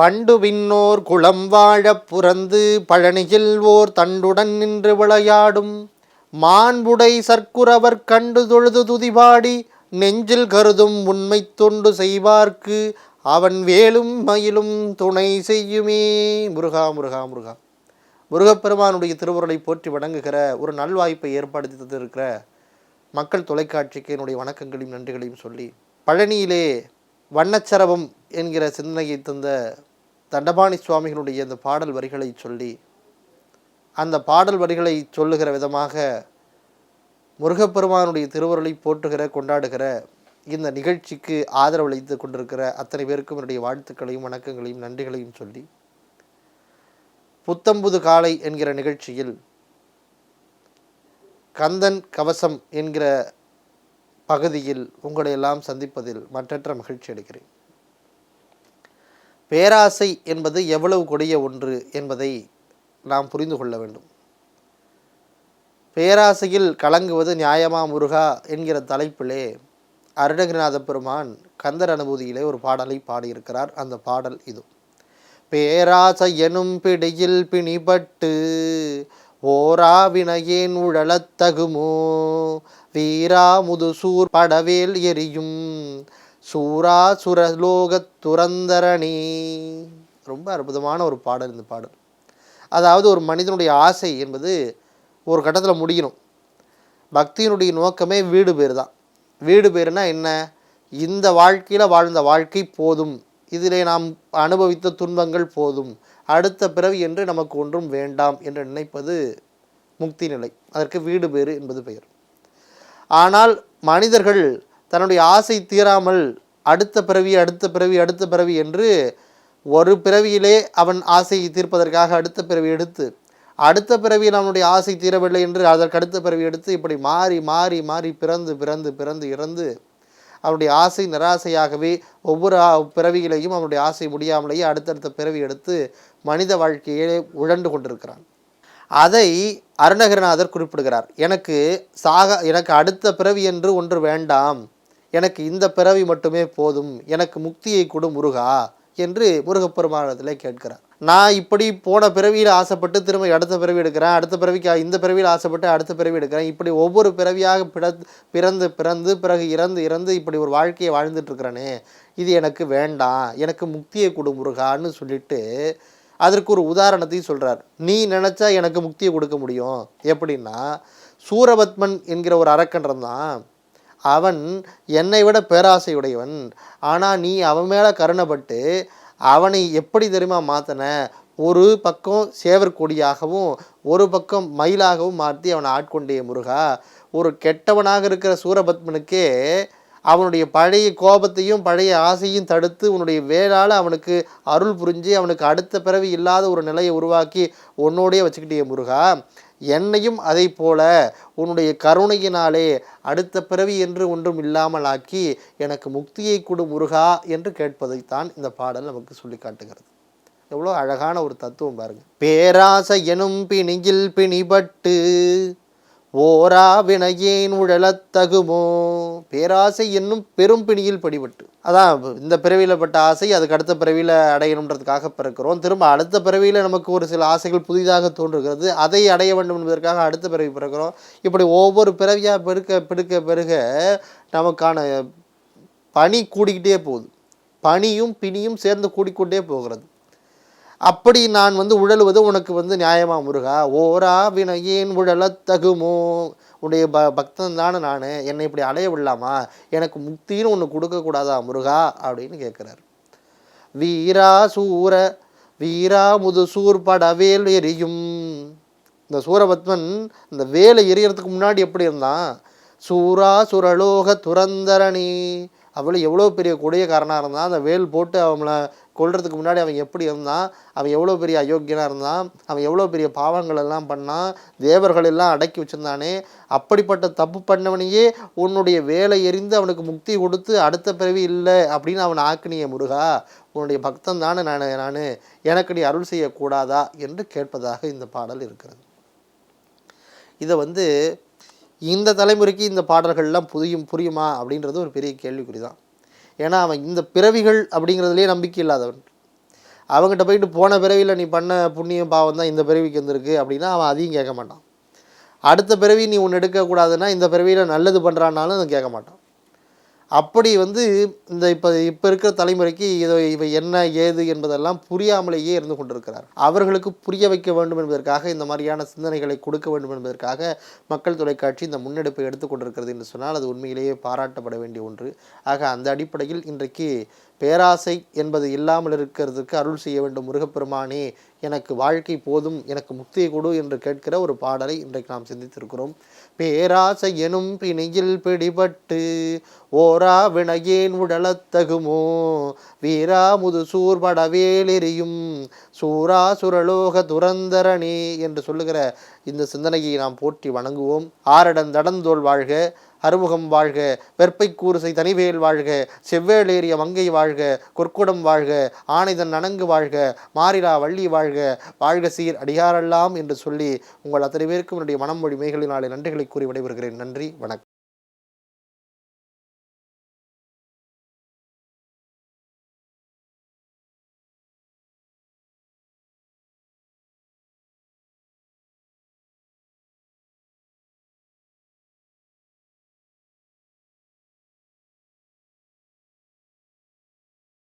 பண்டு விண்ணோர் குளம் வாழப் புரந்து பழனியில் ஓர் தண்டுடன் நின்று விளையாடும் மாண்புடை சர்க்குரவர் கண்டு தொழுது துதிபாடி நெஞ்சில் கருதும் உண்மை தொண்டு செய்வார்க்கு அவன் வேலும் மயிலும் துணை செய்யுமே. முருகா முருகா முருகா. முருகப்பெருமானுடைய திருவுருளை போற்றி வணங்குகிற ஒரு நல்வாய்ப்பை ஏற்படுத்தி தந்திருக்கிற மக்கள் தொலைக்காட்சிக்கு என்னுடைய வணக்கங்களையும் நன்றிகளையும் சொல்லி, பழனியிலே வண்ணச்சரவம் என்கிற சிந்தனையை தந்த தண்டபாணி சுவாமிகளுடைய அந்த பாடல் வரிகளை சொல்லி, அந்த பாடல் வரிகளை சொல்லுகிற விதமாக முருகப்பெருமானுடைய திருவுருளை போற்றுகிற கொண்டாடுகிற இந்த நிகழ்ச்சிக்கு ஆதரவளித்து கொண்டிருக்கிற அத்தனை பேருக்கும் என்னுடைய வாழ்த்துக்களையும் வணக்கங்களையும் நன்றிகளையும் சொல்லி, புத்தம்புது காலை என்கிற நிகழ்ச்சியில் கந்தன் கவசம் என்கிற பகுதியில் உங்களை எல்லாம் சந்திப்பதில் மற்றற்ற மகிழ்ச்சி அடைகிறேன். பேராசை என்பது எவ்வளவு கொடிய ஒன்று என்பதை நாம் புரிந்து கொள்ள வேண்டும். பேராசையில் கலங்குவது நியாயமா முருகா என்கிற தலைப்பிலே அருணகிரிநாத பெருமான் கந்தர் அனுபூதியிலே ஒரு பாடலை பாடியிருக்கிறார். அந்த பாடல் இது. பேராசை எனும் பிடியில் பிணிபட்டு ஓரா வினையேன் உழலத்தகுமோ வீரா முதுசூர் படவேல் எரியும் சூரா சுரலோகத் துரந்தரணி. ரொம்ப அற்புதமான ஒரு பாடல் இந்த பாடல். அதாவது ஒரு மனிதனுடைய ஆசை என்பது ஒரு கட்டத்தில் முடியணும். பக்தியினுடைய நோக்கமே வீடு பேர் தான். வீடு பேருனா என்ன? இந்த வாழ்க்கையில் வாழ்ந்த வாழ்க்கை போதும், இதிலே நாம் அனுபவித்த துன்பங்கள் போதும், அடுத்த பிறவி என்று நமக்கு ஒன்றும் வேண்டாம் என்று நினைப்பது முக்தி நிலை. அதற்கு வீடு பேறு என்பது பெயர். ஆனால் மனிதர்கள் தன்னுடைய ஆசை தீராமல் அடுத்த பிறவி அடுத்த பிறவி அடுத்த பிறவி என்று ஒரு பிறவியிலே அவன் ஆசையை தீர்ப்பதற்காக அடுத்த பிறவி எடுத்து, அடுத்த பிறவியில் அவனுடைய ஆசை தீரவில்லை என்று அதற்கு அடுத்த பிறவி எடுத்து, இப்படி மாறி மாறி மாறி பிறந்து பிறந்து பிறந்து இறந்து அவனுடைய ஆசை நிராசையாகவே ஒவ்வொரு பிறவியிலையும் அவனுடைய ஆசை முடியாமலேயே அடுத்தடுத்த பிறவி எடுத்து மனித வாழ்க்கையிலே உழண்டு கொண்டிருக்கிறான். அதை அருணகிரிநாதர் குறிப்பிடுகிறார். எனக்கு அடுத்த பிறவி என்று ஒன்று வேண்டாம், எனக்கு இந்த பிறவி மட்டுமே போதும், எனக்கு முக்தியை கொடு முருகா என்று முருகப்பெருமானத்திலே கேட்கிறார். நான் இப்படி போன பிறவியில் ஆசைப்பட்டு திரும்ப அடுத்த பிறவி எடுக்கிறேன், அடுத்த பிறவிக்கு இந்த பிறவியில் ஆசைப்பட்டு அடுத்த பிறவி எடுக்கிறேன், இப்படி ஒவ்வொரு பிறவியாக பிறந்து பிறந்து பிறகு இறந்து இறந்து இப்படி ஒரு வாழ்க்கையை வாழ்ந்துட்டு இருக்கிறேனே, இது எனக்கு வேண்டாம், எனக்கு முக்தியை கொடு முருகான்னு சொல்லிட்டு அதற்கு ஒரு உதாரணத்தையும் சொல்கிறார். நீ நினச்சா எனக்கு முக்தியை கொடுக்க முடியும். எப்படின்னா, சூரபத்மன் என்கிற ஒரு அரக்கன் தான். அவன் என்னை விட பேராசையுடையவன். ஆனால் நீ அவன் மேலே கருணைப்பட்டு அவனை எப்படி தெரியுமா மாற்றின? ஒரு பக்கம் சேவர் கொடியாகவும் ஒரு பக்கம் மயிலாகவும் மாற்றி அவனை ஆட்கொண்டே முருகா. ஒரு கெட்டவனாக இருக்கிற சூரபத்மனுக்கே அவனுடைய பழைய கோபத்தையும் பழைய ஆசையும் தடுத்து உன்னுடைய வேளால் அவனுக்கு அருள் புரிஞ்சு அவனுக்கு அடுத்த பிறவி இல்லாத ஒரு நிலையை உருவாக்கி உன்னோடையே வச்சுக்கிட்டே முருகா. என்னையும் அதை போல உன்னுடைய கருணையினாலே அடுத்த பிறவி என்று ஒன்றும் இல்லாமல் ஆக்கி எனக்கு முக்தியை கொடு முருகா என்று கேட்பதைத்தான் இந்த பாடல் நமக்கு சொல்லி காட்டுகிறது. எவ்வளோ அழகான ஒரு தத்துவம் பாருங்க. பேராசை எனும் பிணியில் பிணிபட்டு ஓரா வினையேன் உழலத்தகுமோ. பேராசை என்னும் பெரும் பிணியில் படிபட்டு, அதான் இந்த பிறவியில் பட்ட ஆசை அதுக்கு அடுத்த பிறவியில் அடையணுன்றதுக்காக பிறக்கிறோம். திரும்ப அடுத்த பிறவியில் நமக்கு ஒரு சில ஆசைகள் புதிதாக தோன்றுகிறது, அதை அடைய வேண்டும் என்பதற்காக அடுத்த பிறவி பிறக்கிறோம். இப்படி ஒவ்வொரு பிறவியாக பெருக நமக்கான பணி கூடிக்கிட்டே போகுது. பணியும் பிணியும் சேர்ந்து கூடிக்கொண்டே போகிறது. அப்படி நான் உழலுவது உனக்கு நியாயமா முருகா? ஓரா வினையேன் உழலத்தகுமோ. உன்னுடைய பக்தன் தானே நான், என்னை இப்படி அலைய விடலாமா? எனக்கு முக்தின்னு ஒன்று கொடுக்கக்கூடாதா முருகா அப்படின்னு கேட்குறாரு. வீரா முதுசூர் படவேல் எரியும். இந்த சூரபத்மன் இந்த வேலை எரியறதுக்கு முன்னாடி எப்படி இருந்தான்? சூரா சுரலோக துரந்தரணி. அவளை எவ்வளோ பெரிய கொடியக்காரனாக இருந்தான். அந்த வேல் போட்டு அவங்கள கொல்றதுக்கு முன்னாடி அவன் எப்படி இருந்தான்? அவன் எவ்வளோ பெரிய அயோக்கியனாக இருந்தான்? அவன் எவ்வளோ பெரிய பாவங்கள் எல்லாம் பண்ணான்? தேவர்கள் எல்லாம் அடக்கி வச்சுருந்தானே. அப்படிப்பட்ட தப்பு பண்ணவனையே உன்னுடைய வேலை எறிந்து அவனுக்கு முக்தி கொடுத்து அடுத்த பிறவி இல்லை அப்படின்னு அவனை ஆக்கினிய முருகா. உன்னுடைய பக்தன் தானே நான், எனக்கு நீ அருள் செய்யக்கூடாதா என்று கேட்பதாக இந்த பாடல் இருக்கிறது. இதை இந்த தலைமுறைக்கு இந்த பாடல்கள்லாம் புரியுமா அப்படின்றது ஒரு பெரிய கேள்விக்குறி தான். ஏன்னா அவன் இந்த பிறவிகள் அப்படிங்கிறதுலேயே நம்பிக்கை இல்லாதவன். அவங்ககிட்ட போயிட்டு போன பிறவியில் நீ பண்ண புண்ணியம் பாவம் தான் இந்த பிறவிக்கு வந்திருக்கு அப்படின்னா அவன் அதையும் கேட்க மாட்டான். அடுத்த பிறவி நீ ஒன்று எடுக்கக்கூடாதுன்னா இந்த பிறவியில் நல்லது பண்ணுறான்னாலும் அதை கேட்க மாட்டான். அப்படி இந்த இப்போ இருக்கிற தலைமுறைக்கு இவை என்ன ஏது என்பதெல்லாம் புரியாமலேயே இருந்து கொண்டிருக்கிறார். அவர்களுக்கு புரிய வைக்க வேண்டும் என்பதற்காக இந்த மாதிரியான சிந்தனைகளை கொடுக்க வேண்டும் என்பதற்காக மக்கள் தொலைக்காட்சி இந்த முன்னெடுப்பை எடுத்துக்கொண்டிருக்கிறது என்று சொன்னால் அது உண்மையிலேயே பாராட்டப்பட வேண்டிய ஒன்று. ஆக அந்த அடிப்படையில் இன்றைக்கு பேராசை என்பது இல்லாமல் இருக்கிறதுக்கு அருள் செய்ய வேண்டும் முருகப்பெருமானே, எனக்கு வாழ்க்கை போதும், எனக்கு முக்தியை கொடு என்று கேட்கிற ஒரு பாடலை இன்றைக்கு நாம் சிந்தித்திருக்கிறோம். பேராசை எனும் பிணியில் பிடிபட்டு ஓரா வினையேன் உடலத்தகுமோ வீரா முது சூர்படவேலெறியும் சூரா சுரலோக துரந்தரனே என்று சொல்லுகிற இந்த சிந்தனையை நாம் போற்றி வணங்குவோம். ஆரடன் தடந்தோள் வாழ்க, அறுமுகம் வாழ்க, வெற்பை கூறுசை தனிவேல் வாழ்க, செவ்வேளேறிய மங்கை வாழ்க, கொற்குடம் வாழ்க, ஆனைதன் நனங்கு வாழ்க, மாறிலா வள்ளி வாழ்க, வாழ்க சீர் அடியாரெல்லாம் என்று சொல்லி உங்கள் அத்தனை பேருக்கும் என்னுடைய மனம் மொழி மேகலினாலே நன்றிகளை கூறி விடைபெறுகிறேன். நன்றி, வணக்கம்.